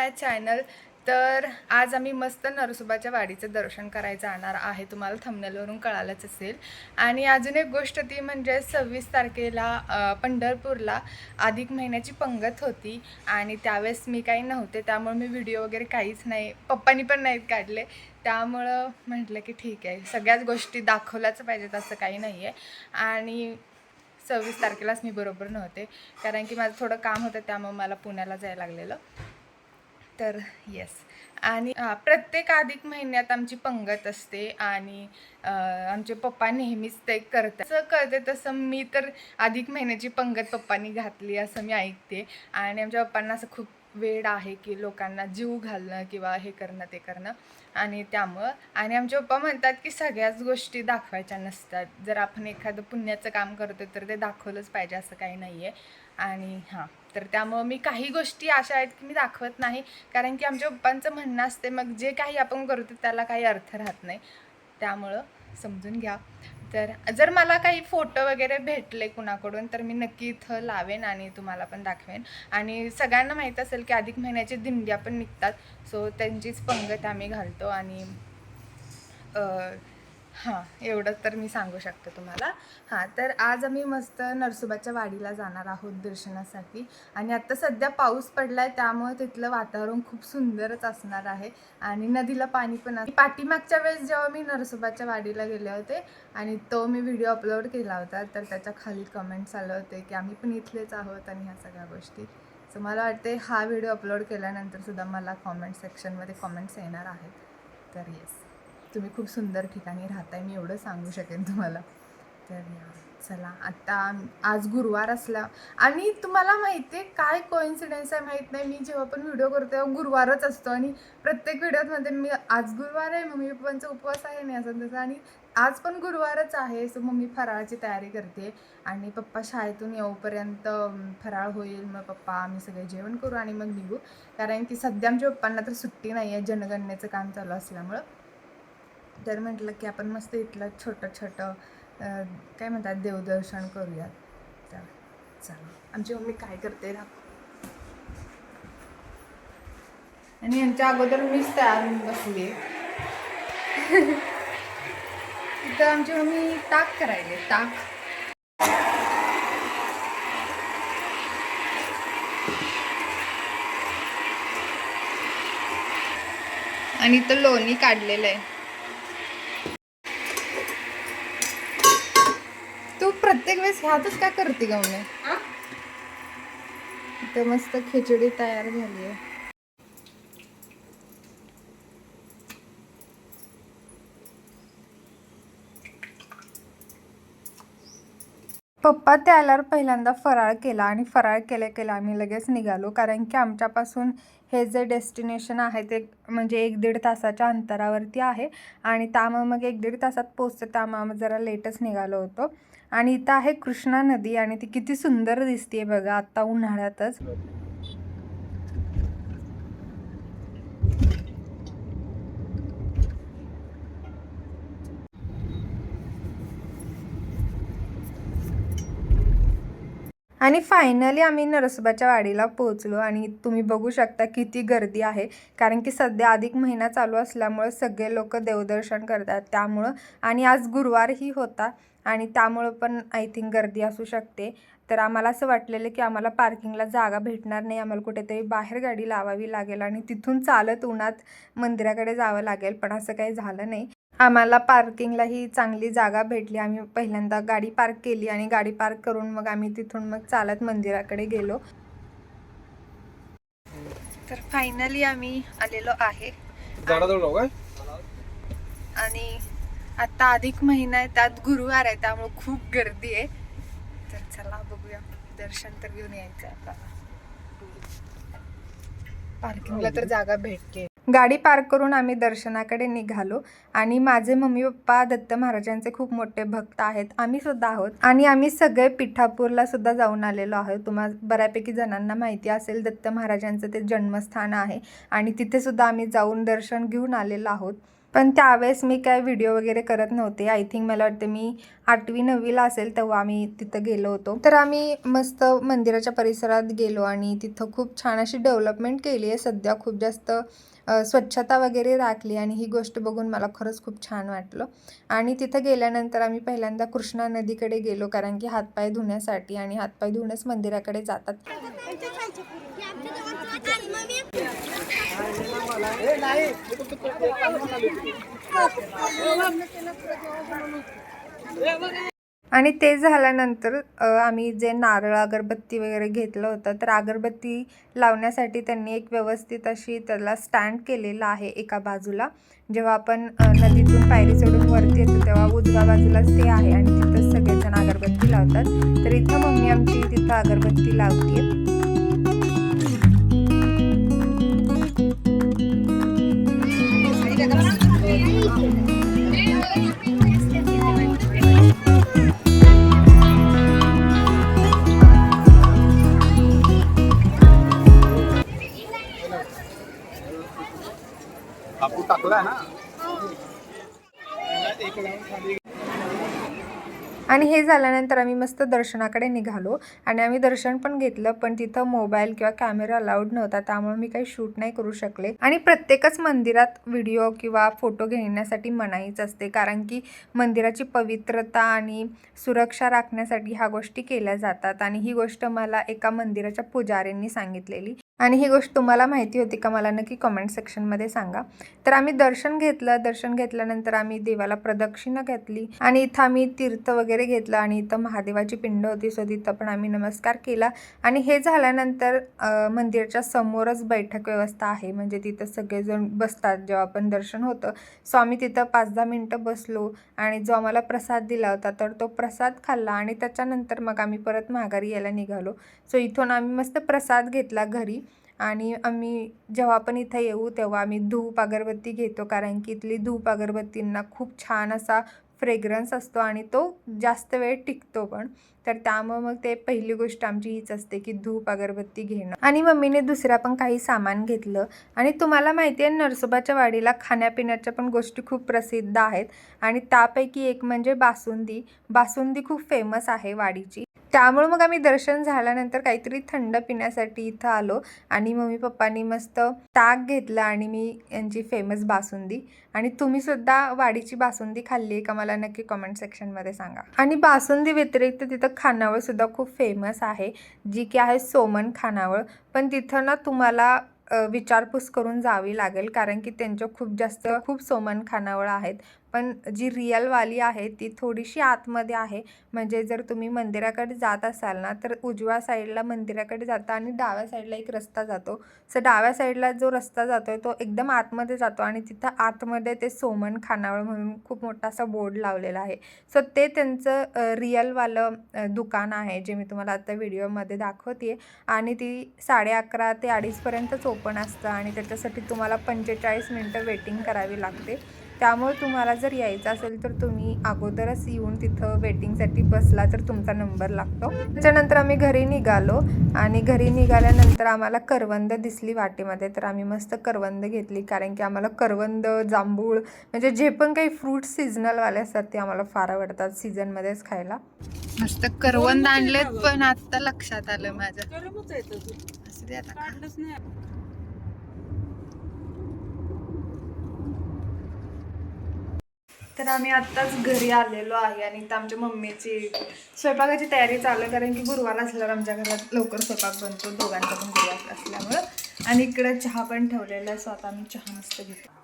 माय channel. तर आज आम्ही मस्त नरसोबाच्या वाडीचं दर्शन करायला जाणार आहे. तुम्हाला थंबनेलवरून कळालंच असेल. आणि अजून एक गोष्ट ती म्हणजे 26 तारखेला पंढरपूरला अधिक महिन्याची पंगत होती आणि त्यावेळेस मी काही नव्हते, त्यामुळे मी व्हिडिओ वगैरे काहीच नाही, पप्पांनी पण नाहीत काढले. त्यामुळं म्हटलं की ठीक आहे, सगळ्याच गोष्टी दाखवल्याच पाहिजेत असं काही नाही आहे. आणि 26 तारखेलाच मी बरोबर नव्हते, कारण की माझं थोडं काम होतं, त्यामुळे मला पुण्याला जायला लागलेलं. तर येस. आणि प्रत्येक अधिक महिन्यात आमची पंगत असते आणि आमचे पप्पा नेहमीच ते करतात. जसं करते तसं मी तर अधिक महिन्याची पंगत पप्पांनी घातली असं मी ऐकते. आणि आमच्या पप्पांना असं खूप वेड आहे की लोकांना जीव घालणं किंवा हे करणं ते करणं. आणि त्यामुळं आणि आमचे पप्पा म्हणतात की सगळ्याच गोष्टी दाखवायच्या नसतात. जर आपण एखादं पुण्याचं काम करतो तर ते दाखवलंच पाहिजे असं काही नाही आहे. आणि तर त्यामुळं मी काही गोष्टी अशा आहेत की मी दाखवत नाही, कारण की आमच्या पप्पांचं म्हणणं असते मग जे काही आपण करतो त्याला काही अर्थ राहत नाही, त्यामुळं समजून घ्या. तर जर मला काही फोटो वगैरे भेटले कुणाकडून तर मी नक्की इथं लावेन आणि तुम्हाला पण दाखवेन. आणि सगळ्यांना माहीत असेल की अधिक महिन्याची दिंड्या पण निघतात, सो त्यांचीच पंगत आम्ही घालतो. आणि एवढं तर मी सांगू शकते तुम्हाला. तर आज आम्ही मस्त नरसोबाच्या वाडीला जाणार आहोत दर्शनासाठी. आणि आत्ता सध्या पाऊस पडला आहे, त्यामुळे तिथलं वातावरण खूप सुंदरच असणार आहे. आणि नदीला पाणी पण आहे. पाठीमागच्या वेळेस जेव्हा मी नरसोबाच्या वाडीला गेले होते आणि तो मी व्हिडिओ अपलोड केला होता, तर त्याच्या खाली कमेंट्स आले होते की आम्ही पण इथलेच आहोत आणि ह्या सगळ्या गोष्टी. सो मला वाटते हा व्हिडिओ अपलोड केल्यानंतरसुद्धा मला कॉमेंट सेक्शनमध्ये कॉमेंट्स येणार आहेत. तर येस, तुम्ही खूप सुंदर ठिकाणी राहताय, मी एवढं सांगू शकेन तुम्हाला. तर चला, आता आज गुरुवार असला आणि तुम्हाला माहिती आहे काय कोइन्सिडन्स आहे माहीत नाही, मी जेव्हा पण व्हिडिओ करतो तेव्हा गुरुवारच असतो आणि प्रत्येक व्हिडिओमध्ये मी आज गुरुवार आहे, मम्मी पप्पांचा उपवास आहे नाही असं तसं, आणि आज पण गुरुवारच आहे. सो मम्मी फराळाची तयारी करते आणि पप्पा शाळेतून येऊपर्यंत फराळ होईल, मग पप्पा आम्ही सगळे जेवण करू आणि मग निघू. कारण की सध्या आमच्या पप्पांना तर सुट्टी नाही आहे, जनगणनेचं काम चालू असल्यामुळं. तर म्हटलं की आपण मस्त इथलं छोटं छोटं काय म्हणतात देवदर्शन करूयात. तर चला, आमची मम्मी काय करते ना. आणि यांच्या अगोदर मीच तयार होऊन बसली. इथं आमची मम्मी ताक करायले, ताक. आणि इथं लोणी काढलेलं आहे. तू प्रत्येक वेळेस ह्यातच काय करते ग मम्मी? इथं मस्त खिचडी तयार झाली आहे. पप्पा ते आल्यावर पहिल्यांदा फराळ केला आणि फराळ केल्या आम्ही लगेच निघालो, कारण की आमच्यापासून हे जे डेस्टिनेशन आहे ते म्हणजे 1-1.5 तासाच्या अंतरावरती आहे आणि त्यामुळे मग 1-1.5 तासात पोचतं, त्यामुळे आम्ही जरा लेटच निघालो होतो. आणि इथं आहे कृष्णा नदी आणि ती किती सुंदर दिसते बघा आत्ता उन्हाळ्यातच. आणि फायनली आम्ही नरसोबाच्या वाडीला पोहोचलो आणि तुम्ही बघू शकता किती गर्दी आहे, कारण की सध्या अधिक महिना चालू असल्यामुळे सगळे लोक देवदर्शन करतात त्यामुळं. आणि आज गुरुवारही होता आणि त्यामुळं पण आय थिंक गर्दी असू शकते. तर आम्हाला असं वाटलेलं की आम्हाला पार्किंगला जागा भेटणार नाही, आम्हाला कुठेतरी बाहेर गाडी लावावी लागेल आणि तिथून चालत उन्हात मंदिराकडे जावं लागेल, पण असं काही झालं नाही. आम्हाला पार्किंगलाही चांगली जागा भेटली. आम्ही पहिल्यांदा गाडी पार्क केली आणि गाडी पार्क करून मग आम्ही तिथून मग चालत मंदिराकडे गेलो. तर फायनली आम्ही आलेलो आहे आणि आता अधिक महिना आहे, त्यात गुरुवार आहे, त्यामुळे खूप गर्दी आहे. तर चला बघूया, दर्शन तर घेऊन यायचं आहे आपल्याला. पार्किंगला तर जागा भेटते. गाडी पार्क करून आम्ही दर्शनाकडे निघालो आणि माझे मम्मी पप्पा दत्त महाराजांचे खूप मोठे भक्त आहेत, आम्ही सुद्धा आहोत. आणि आम्ही सगळे पिठापूरला सुद्धा जाऊन आलेलो आहोत. तुम्हाला बऱ्यापैकी जणांना माहिती असेल दत्त महाराजांचं ते जन्मस्थान आहे आणि तिथे सुद्धा आम्ही जाऊन दर्शन घेऊन आलेलो आहोत. पण त्यावेळेस मी काय व्हिडिओ वगैरे करत नव्हते. आय थिंक मला वाटते मी 8वी-9वीला असेल तेव्हा आम्ही तिथं गेलो होतो. तर आम्ही मस्त मंदिराच्या परिसरात गेलो आणि तिथं खूप छान अशी डेव्हलपमेंट केली आहे. सध्या खूप जास्त स्वच्छता वगैरे राखली आणि ही गोष्ट बघून मला खरंच खूप छान वाटलं. आणि तिथं गेल्यानंतर आम्ही पहिल्यांदा कृष्णा नदीकडे गेलो, कारण की हातपाय धुण्यासाठी, आणि हातपाय धुणंच मंदिराकडे जातात. आणि ते झाल्यानंतर आम्ही जे नारळ अगरबत्ती वगैरे घेतलं होतं, तर अगरबत्ती लावण्यासाठी त्यांनी एक व्यवस्थित अशी त्याला स्टँड केलेलं आहे एका बाजूला. जेव्हा आपण नदीतून पायरी चढून वरती येतो तेव्हा उजव्या बाजूलाच ते आहे आणि तिथंच सगळेजण अगरबत्ती लावतात. तर इथं मम्मी आमची तिथं अगरबत्ती लावते. आणि हे झाल्यानंतर आम्ही मस्त दर्शनाकडे निघालो आणि आम्ही दर्शन पण घेतलं, पण तिथं मोबाईल किंवा कॅमेरा अलाउड नव्हता, त्यामुळे मी काही शूट नाही करू शकले. आणि प्रत्येकच मंदिरात व्हिडिओ किंवा फोटो घेण्यासाठी मनाईच असते, कारण की मंदिराची पवित्रता आणि सुरक्षा राखण्यासाठी ह्या गोष्टी केल्या जातात. आणि ही गोष्ट मला एका मंदिराच्या पुजाऱ्यांनी सांगितलेली. आणि ही गोष्ट तुम्हाला माहिती होती का, मला नक्की कमेंट सेक्शनमध्ये सांगा. तर आम्ही दर्शन घेतलं. दर्शन घेतल्यानंतर आम्ही देवाला प्रदक्षिणा घातली आणि इथं आम्ही तीर्थ वगैरे घेतलं आणि इथं महादेवाची पिंड होती, सो तिथं पण आम्ही नमस्कार केला. आणि हे झाल्यानंतर मंदिराच्या समोरच बैठक व्यवस्था आहे, म्हणजे तिथं सगळेजण बसतात जेव्हा आपण दर्शन होतं. सो आम्ही तिथं 5-10 मिनटं बसलो आणि जो आम्हाला प्रसाद दिला होता तर तो प्रसाद खाल्ला आणि त्याच्यानंतर मग आम्ही परत माघारी यायला निघालो. सो इथून आम्ही मस्त प्रसाद घेतला घरी. आणि आम्ही जेव्हा पण इथं येऊ तेव्हा आम्ही धूप अगरबत्ती घेतो, कारण की इथली धूप अगरबत्तींना खूप छान असा फ्रेग्रन्स असतो आणि तो जास्त वेळ टिकतो पण. तर त्यामुळे मग ते पहिली गोष्ट आमची हीच असते की धूप अगरबत्ती घेणं. आणि मम्मीने दुसऱ्या पण काही सामान घेतलं. आणि तुम्हाला माहिती आहे, नरसोबाच्या वाडीला खाण्यापिण्याच्या पण गोष्टी खूप प्रसिद्ध आहेत आणि त्यापैकी एक म्हणजे बासुंदी. बासुंदी खूप फेमस आहे वाडीची. त्यामुळे मग आम्ही दर्शन झाल्यानंतर काहीतरी थंड पिण्यासाठी इथं आलो आणि मम्मी पप्पांनी मस्त ताक घेतलं आणि मी यांची फेमस बासुंदी. आणि तुम्ही सुद्धा वाडीची बासुंदी खाल्ली आहे का, मला नक्की कमेंट सेक्शनमध्ये सांगा. आणि बासुंदी व्यतिरिक्त तिथं खानावळ सुद्धा खूप फेमस आहे, जी की आहे सोमन खानावळ. पण तिथं ना तुम्हाला विचारपूस करून जावी लागेल, कारण की त्यांच्या खूप सोमन खानावळ आहेत. पण जी रिअलवाली आहे ती थोडीशी आतमध्ये आहे. म्हणजे जर तुम्ही मंदिराकडे जात असाल ना, तर उजव्या साईडला मंदिराकडे जाता आणि डाव्या साईडला एक रस्ता जातो. सो डाव्या साईडला जो रस्ता जातोय तो एकदम आतमध्ये जातो आणि तिथं आतमध्ये ते सोमन खानावळ म्हणून खूप मोठा असा बोर्ड लावलेला आहे. सो ते त्यांचं रिअलवालं दुकान आहे, जे मी तुम्हाला आता व्हिडिओमध्ये दाखवते. आणि ती 11:30 ते 2:30पर्यंतच ओपन असतं आणि त्याच्यासाठी तुम्हाला 45 मिनटं वेटिंग करावी लागते. त्यामुळे तुम्हाला जर यायचं असेल तर तुम्ही अगोदरच येऊन तिथं वेटिंगसाठी बसला तर तुमचा नंबर लागतो. त्याच्यानंतर आम्ही घरी निघालो आणि घरी निघाल्यानंतर आम्हाला करवंद दिसली वाटेमध्ये, तर आम्ही मस्त करवंद घेतली, कारण की आम्हाला करवंद, जांभूळ म्हणजे जे पण काही फ्रूट सीझनलवाले असतात ते आम्हाला फार आवडतात सीझनमध्येच खायला. मस्त करवंद आणलेत, पण आता लक्षात आलं माझं. असू दे आता. तर आम्ही आत्ताच घरी आलेलो आहे आणि इथं आमच्या मम्मीची स्वयंपाकाची तयारी चालू आहे, कारण की गुरुवार असल्यावर आमच्या घरात लवकर स्वयंपाक बनतो, दोघांचा पण गुरुवार असल्यामुळं. आणि इकडं चहा पण ठेवलेला आहे, सो आता आम्ही चहा मस्त घेतो.